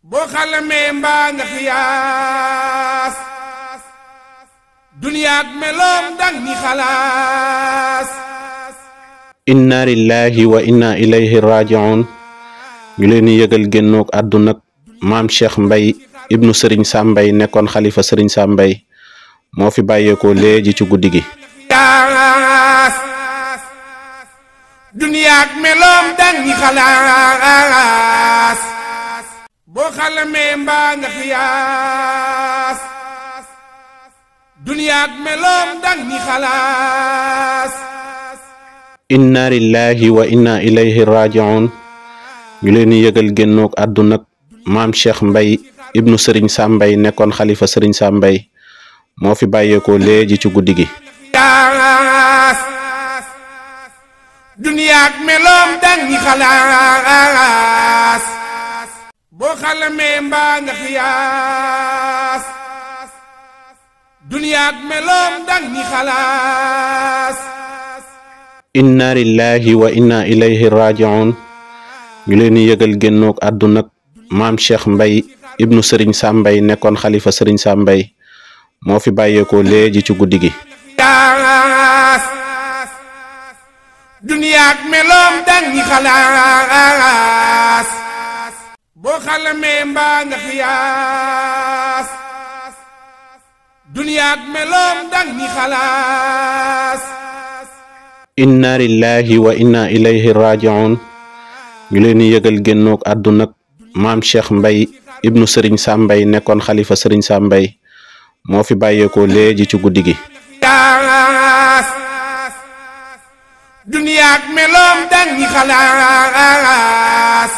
boo xalamee mbaa nga xiyaas duniyaak meloom dang ni xalaas. inna lillahi wa inna ilayhi raji'un. ñu leen di yëgal génnoog àdduna maam Cheikh Mbaye ibnu Serigne Sam Mbaye nekkoon xalifa Serigne Sam Mbaye moo fi bàyyeekoo léegi ci guddi gi. duniyaak meloom dang ni xalaas boo xalamee mbaa nga xiyaas duniyaak meloom dang ni xalaas. inna lillahi wa inna ilayhi raji'un. ñu leen di yëgal génnoog àdduna maam Cheikh Mbaye ibnu Serigne Sam Mbaye nekkoon xalifa Serigne Sam Mbaye moo fi bàyyeekoo léegi ci guddi gi. duniyaak meloom dang ni xalaas boo xalamee mbaa nga xiyaas duniyaak meloom dang ni xalaas. inna lillahi wa inna ilayhi raji'un. ñu leen di yëgal génnoog àdduna maam Cheikh Mbaye ibnu Serigne Sam Mbaye nekkoon xalifa Serigne Sam Mbaye moo fi bàyyeekoo léegi ci guddi gi. duniyaak meloom dang ni xalaas boo xalamee mbaa nga xiyaas duniyaak meloom dang ni xalaas. inna lillahi wa inna ilayhi raji'un. ñu leen di yëgal génnoog àdduna maam Cheikh Mbaye ibnu Serigne Sam Mbaye nekkoon xalifa Serigne Sam Mbaye moo fi bàyyeekoo léegi ci guddi gi. duniyaak meloom dang ni xalaas